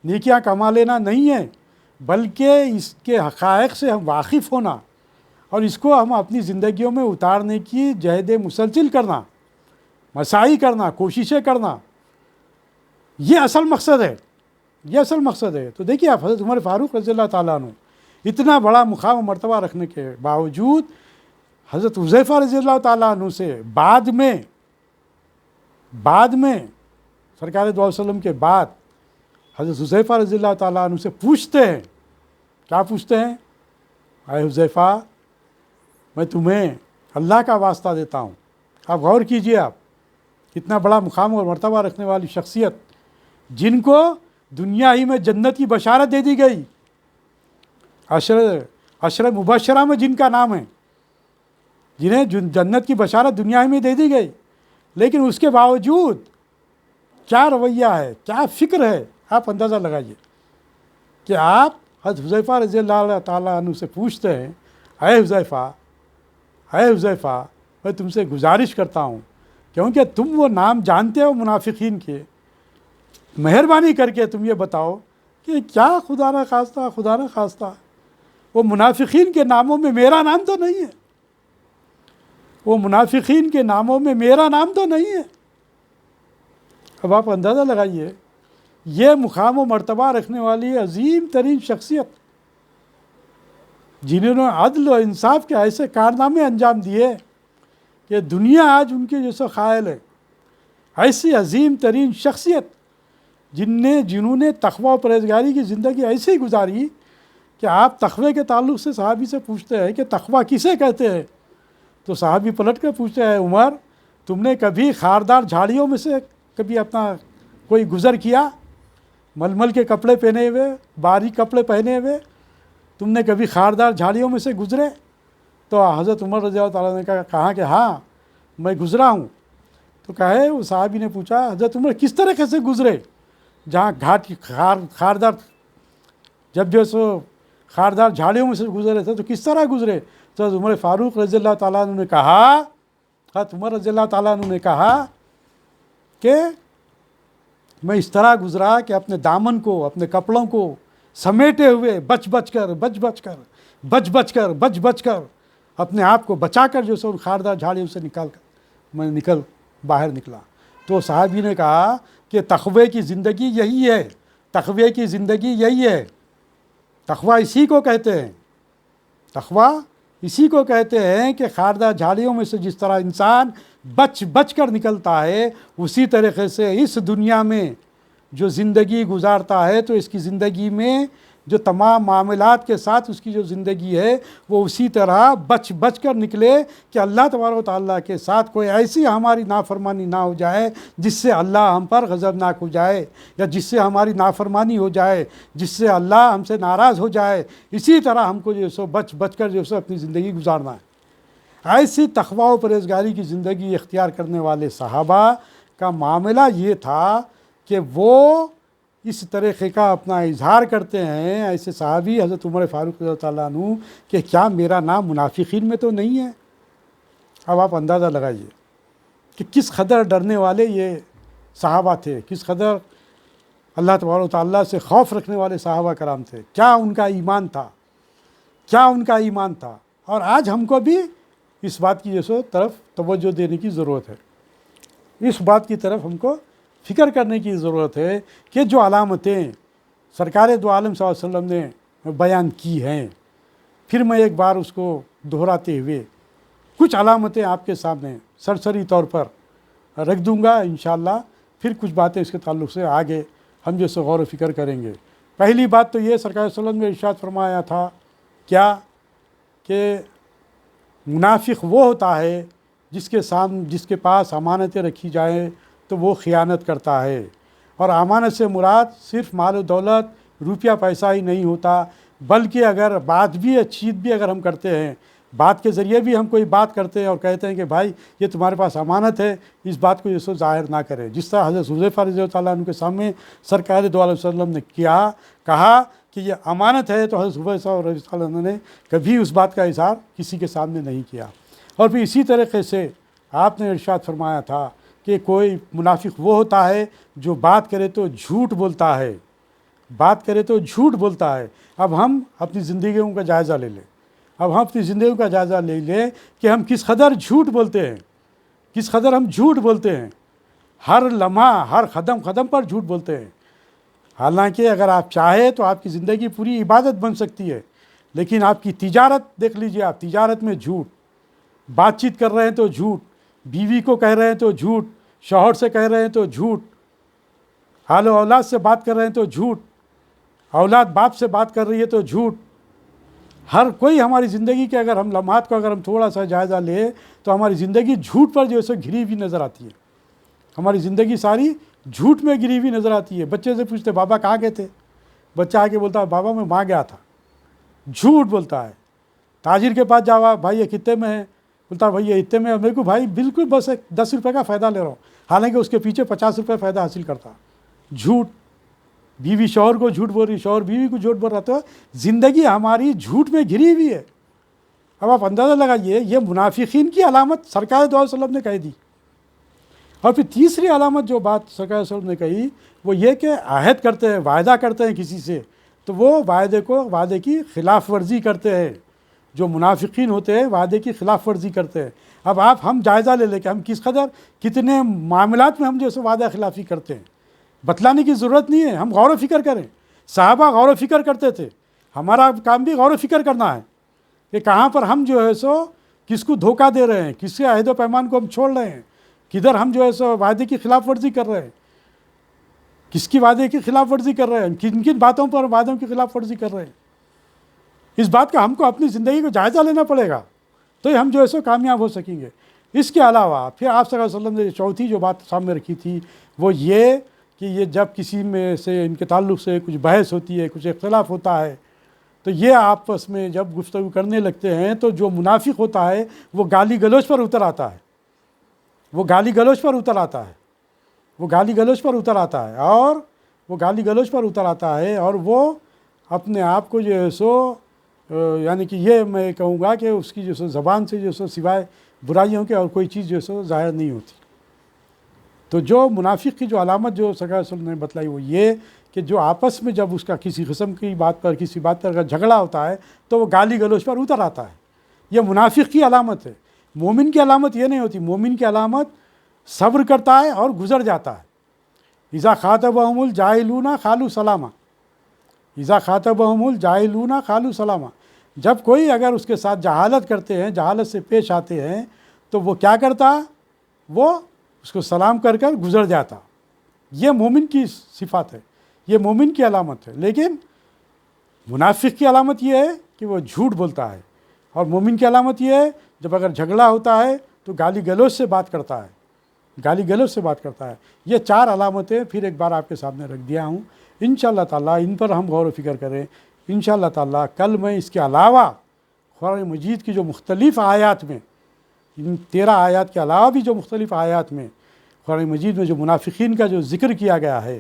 نیکیاں کما لینا نہیں ہے، بلکہ اس کے حقائق سے ہم واقف ہونا اور اس کو ہم اپنی زندگیوں میں اتارنے کی جہد مسلسل کرنا، مساعی کرنا، کوششیں کرنا، یہ اصل مقصد ہے، یہ اصل مقصد ہے۔ تو دیکھیے آپ، حضرت عمر فاروق رضی اللہ تعالیٰ عنہ اتنا بڑا مقام و مرتبہ رکھنے کے باوجود حضرت حذیفہ رضی اللہ تعالیٰ عنہ سے بعد میں سرکار دو علیہ وسلم کے بعد حضرت حذیفہ رضی اللہ تعالیٰ عنہ سے پوچھتے ہیں، کیا پوچھتے ہیں؟ اے حذیفہ، میں تمہیں اللہ کا واسطہ دیتا ہوں۔ آپ غور کیجئے، آپ کتنا بڑا مقام اور مرتبہ رکھنے والی شخصیت، جن کو دنیا ہی میں جنت کی بشارت دے دی گئی، عشر مبشرہ میں جن کا نام ہے، جنہیں جنت کی بشارت دنیا ہی میں دے دی گئی، لیکن اس کے باوجود کیا رویہ ہے، کیا فکر ہے، آپ اندازہ لگائیے کہ آپ حضرت حذیفہ رضی اللہ تعالیٰ عنہ سے پوچھتے ہیں، اے حذیفہ، میں تم سے گزارش کرتا ہوں، کیونکہ تم وہ نام جانتے ہو منافقین کے، مہربانی کر کے تم یہ بتاؤ کہ کیا خدا نہ خواستہ وہ منافقین کے ناموں میں میرا نام تو نہیں ہے، وہ منافقین کے ناموں میں میرا نام تو نہیں ہے۔ اب آپ اندازہ لگائیے، یہ مقام و مرتبہ رکھنے والی عظیم ترین شخصیت، جنہوں نے عدل و انصاف کے ایسے کارنامے انجام دیے کہ دنیا آج ان کے جیسا قائل ہے، ایسی عظیم ترین شخصیت جنہوں نے تقوی و پرہیزگاری کی زندگی ایسے ہی گزاری کہ آپ تقوی کے تعلق سے صحابی سے پوچھتے ہیں کہ تقوی کسے کہتے ہیں؟ تو صحابی پلٹ کر پوچھتے ہیں، عمر، تم نے کبھی خاردار جھاڑیوں میں سے کبھی اپنا کوئی گزر کیا؟ ململ کے کپڑے پہنے ہوئے، باریک کپڑے پہنے ہوئے، تم نے کبھی خاردار جھاڑیوں میں سے گزرے؟ تو حضرت عمر رضی اللہ تعالیٰ نے کہا کہ ہاں میں گزرا ہوں۔ تو کہے وہ صحابی نے پوچھا، حضرت عمر کس طرح سے گزرے؟ جہاں گھاٹ کی خاردار، جب جو سو خاردار جھاڑیوں میں سے گزرے تھے تو کس طرح گزرے؟ تو حضرت عمر فاروق رضی اللہ تعالیٰ عنہ نے کہا، حضرت عمر رضی اللہ تعالیٰ عنہ نے کہا کہ میں اس طرح گزرا کہ اپنے دامن کو، اپنے کپڑوں کو سمیٹے ہوئے بچ بچ کر اپنے آپ کو بچا کر جو سو خاردار جھاڑیوں سے میں باہر نکلا۔ تو صحابی نے کہا کہ تقوی کی زندگی یہی ہے، تقوی کی زندگی یہی ہے، تقوی اسی کو کہتے ہیں، تقوی اسی کو کہتے ہیں کہ خاردار جھاڑیوں میں سے جس طرح انسان بچ کر نکلتا ہے، اسی طریقے سے اس دنیا میں جو زندگی گزارتا ہے تو اس کی زندگی میں جو تمام معاملات کے ساتھ اس کی جو زندگی ہے وہ اسی طرح بچ کر نکلے کہ اللہ تبارک و تعالیٰ کے ساتھ کوئی ایسی ہماری نافرمانی نہ ہو جائے جس سے اللہ ہم پر غضبناک ہو جائے، یا جس سے ہماری نافرمانی ہو جائے، جس سے اللہ ہم سے ناراض ہو جائے۔ اسی طرح ہم کو جو سو بچ کر جو سو اپنی زندگی گزارنا ہے۔ ایسی تقوی و پرہیزگاری کی زندگی اختیار کرنے والے صحابہ کا معاملہ یہ تھا کہ وہ اس طریقے کا اپنا اظہار کرتے ہیں، ایسے صحابی حضرت عمر فاروق رضی اللہ تعالیٰ عنہ، کہ کیا میرا نام منافقین میں تو نہیں ہے؟ اب آپ اندازہ لگائیے کہ کس قدر ڈرنے والے یہ صحابہ تھے، کس قدر اللہ تبارک و تعالیٰ سے خوف رکھنے والے صحابہ کرام تھے، کیا ان کا ایمان تھا۔ اور آج ہم کو بھی اس بات کی طرف توجہ دینے کی ضرورت ہے، اس بات کی طرف ہم کو فکر کرنے کی ضرورت ہے کہ جو علامتیں سرکار دو عالم صلی اللہ علیہ وسلم نے بیان کی ہیں، پھر میں ایک بار اس کو دہراتے ہوئے کچھ علامتیں آپ کے سامنے سرسری طور پر رکھ دوں گا انشاءاللہ، پھر کچھ باتیں اس کے تعلق سے آگے ہم جیسے غور و فکر کریں گے۔ پہلی بات تو یہ، سرکار صلی اللہ علیہ وسلم نے ارشاد فرمایا تھا کیا کہ منافق وہ ہوتا ہے جس کے پاس امانتیں رکھی جائیں تو وہ خیانت کرتا ہے، اور امانت سے مراد صرف مال و دولت، روپیہ پیسہ ہی نہیں ہوتا، بلکہ اگر بات بھی اگر ہم کرتے ہیں، بات کے ذریعے بھی ہم کوئی بات کرتے ہیں اور کہتے ہیں کہ بھائی یہ تمہارے پاس امانت ہے، اس بات کو یہ ظاہر نہ کرے، جس طرح حضرت حذیفہ رضی اللہ تعالیٰ عنہ کے سامنے سرکار دو علیہ وسلم نے کہا کہ یہ امانت ہے، تو حضرت حذیفہ رضی اللہ عنہ نے کبھی اس بات کا اظہار کسی کے سامنے نہیں کیا۔ اور پھر اسی طریقے سے آپ نے ارشاد فرمایا تھا کہ کوئی منافق وہ ہوتا ہے جو بات کرے تو جھوٹ بولتا ہے، بات کرے تو جھوٹ بولتا ہے۔ اب ہم اپنی زندگیوں کا جائزہ لے لیں، اب ہم اپنی زندگیوں کا جائزہ لے لیں کہ ہم کس قدر جھوٹ بولتے ہیں، کس قدر ہم جھوٹ بولتے ہیں، ہر لمحہ ہر قدم قدم پر جھوٹ بولتے ہیں۔ حالانکہ اگر آپ چاہیں تو آپ کی زندگی پوری عبادت بن سکتی ہے، لیکن آپ کی تجارت دیکھ لیجئے، آپ تجارت میں جھوٹ، بات چیت کر رہے ہیں تو جھوٹ، بیوی کو کہہ رہے ہیں تو جھوٹ، شوہر سے کہہ رہے ہیں تو جھوٹ، حال و اولاد سے بات کر رہے ہیں تو جھوٹ، اولاد باپ سے بات کر رہی ہے تو جھوٹ۔ ہر کوئی ہماری زندگی کے اگر ہم لمحات کو اگر ہم تھوڑا سا جائزہ لیں تو ہماری زندگی جھوٹ پر جو ہے سو گھری ہوئی نظر آتی ہے۔ ہماری زندگی ساری جھوٹ میں گری ہوئی نظر آتی ہے۔ بچے سے پوچھتے بابا کہاں گئے تھے، بچہ آ کے بولتا ہے بابا میں وہاں گیا تھا، جھوٹ بولتا ہے۔ تاجر کے پاس جاوا بھائی یہ کتنے میں ہے، بولتا بھائی یہ اتنے میں ہے، میرے کو بھائی بالکل بس 10 روپے کا فائدہ لے رہا ہوں، حالانکہ اس کے پیچھے 50 روپے فائدہ حاصل کرتا۔ جھوٹ، بیوی شوہر کو جھوٹ بول رہی، شوہر بیوی کو جھوٹ بول رہا، تو زندگی ہماری جھوٹ میں گھری ہوئی ہے۔ اب آپ اندازہ لگائیے، یہ منافقین کی علامت سرکار دو علیہ وسلم نے کہہ دی۔ اور پھر تیسری علامت جو بات سرکار صلی اللہ علیہ وسلم نے کہی وہ یہ کہ عہد کرتے ہیں، وعدہ کرتے ہیں کسی سے تو وہ وعدے کی خلاف ورزی کرتے ہیں۔ جو منافقین ہوتے ہیں وعدے کی خلاف ورزی کرتے ہیں۔ اب ہم جائزہ لے لیں کہ ہم کس قدر کتنے معاملات میں ہم جو وعدہ خلافی کرتے ہیں۔ بتلانے کی ضرورت نہیں ہے، ہم غور و فکر کریں۔ صحابہ غور و فکر کرتے تھے، ہمارا کام بھی غور و فکر کرنا ہے کہ کہاں پر ہم جو ہے سو کس کو دھوکہ دے رہے ہیں، کس کے عہد و پیمان کو ہم چھوڑ رہے ہیں، کدھر ہم جو ہے سو وعدے کی خلاف ورزی کر رہے ہیں، کس کی وعدے کی خلاف ورزی کر رہے ہیں، کن کن باتوں پر وعدوں کی خلاف ورزی کر رہے ہیں۔ اس بات کا ہم کو اپنی زندگی کو جائزہ لینا پڑے گا تو ہم جو ہے سو کامیاب ہو سکیں گے۔ اس کے علاوہ پھر آپ صلی اللہ علیہ وسلم نے چوتھی جو بات سامنے رکھی تھی وہ یہ کہ یہ جب کسی میں سے ان کے تعلق سے کچھ بحث ہوتی ہے، کچھ اختلاف ہوتا ہے تو یہ آپس میں جب گفتگو کرنے لگتے ہیں تو جو منافق ہوتا ہے وہ گالی گلوچ پر اتر آتا ہے، وہ گالی گلوچ پر اتر آتا ہے، وہ گالی گلوچ پر اتر آتا ہے، اور وہ گالی گلوچ پر اتر آتا ہے، اور وہ اپنے آپ کو جو ہے سو یعنی کہ یہ میں کہوں گا کہ اس کی جو سو زبان سے جو سو سوائے برائیوں کے اور کوئی چیز جو سو ظاہر نہیں ہوتی۔ تو جو منافق کی جو علامت جو سرکار صلی اللہ علیہ وسلم نے بتلائی وہ یہ کہ جو آپس میں جب اس کا کسی قسم کی بات پر کسی بات پر اگر جھگڑا ہوتا ہے تو وہ گالی گلوچ پر اتر آتا ہے۔ یہ منافق کی علامت ہے۔ مومن کی علامت یہ نہیں ہوتی، مومن کی علامت صبر کرتا ہے اور گزر جاتا ہے۔ اذا خاطبهم الجاہلون قالوا سلاما، اذا خاطبهم الجاہلون قالوا سلاما، جب کوئی اگر اس کے ساتھ جہالت کرتے ہیں، جہالت سے پیش آتے ہیں تو وہ کیا کرتا، وہ اس کو سلام کر کر گزر جاتا۔ یہ مومن کی صفات ہے، یہ مومن کی علامت ہے۔ لیکن منافق کی علامت یہ ہے کہ وہ جھوٹ بولتا ہے، اور مومن کی علامت یہ ہے جب اگر جھگڑا ہوتا ہے تو گالی گلوچ سے بات کرتا ہے، گالی گلوچ سے بات کرتا ہے۔ یہ 4 علامتیں پھر ایک بار آپ کے سامنے رکھ دیا ہوں، انشاءاللہ تعالیٰ ان پر ہم غور و فکر کریں۔ انشاءاللہ تعالیٰ کل میں اس کے علاوہ قرآن مجید کی جو مختلف آیات میں، ان 13 آیات کے علاوہ بھی جو مختلف آیات میں قرآن مجید میں جو منافقین کا جو ذکر کیا گیا ہے،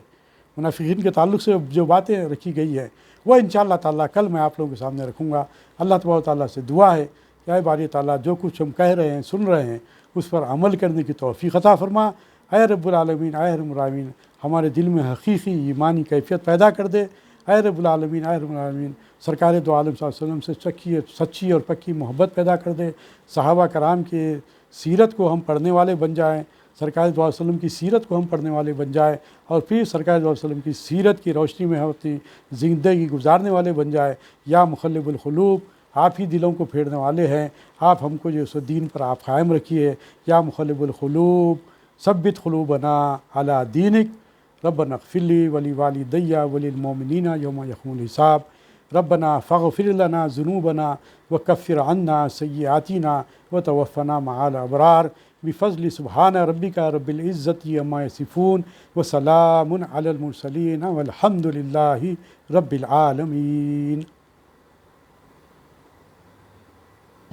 منافقین کے تعلق سے جو باتیں رکھی گئی ہیں، وہ انشاءاللہ تعالیٰ کل میں آپ لوگوں کے سامنے رکھوں گا۔ اللہ تبارک و تعالیٰ سے دعا ہے کہ اے باری تعالیٰ جو کچھ ہم کہہ رہے ہیں، سن رہے ہیں، اس پر عمل کرنے کی توفیق عطا فرما۔ اے رب العالمین، اے رب العالمین، ہمارے دل میں حقیقی ایمانی کیفیت پیدا کر دے۔ اے رب العالمین، اے رب العالمین، سرکار دو عالم صلی اللہ علیہ وسلم سے سچی اور پکی محبت پیدا کر دے۔ صحابہ کرام کی سیرت کو ہم پڑھنے والے بن جائیں، سرکار دو علیہ وسلم کی سیرت کو ہم پڑھنے والے بن جائیں، اور پھر سرکار دو علیہ وسلم کی سیرت کی روشنی میں ہم اپنی زندگی گزارنے والے بن جائیں۔ یا مقلب القلوب، آپ ہی دلوں کو پھیرنے والے ہیں، آپ ہم کو جو سو دین پر آپ قائم رکھیے۔ یا مقلب القلوب ثبت قلوبنا علی دینک، ربنا اغفر لی ولی والدی وللمؤمنین یوم یقوم الحساب، ربنا فاغفر لنا ذنوبنا وکفر عنا سیئاتنا وتوفنا مع الابرار بفضل سبحان ربک رب العزت عما یصفون وسلام علی المرسلین والحمد للہ رب العالمین۔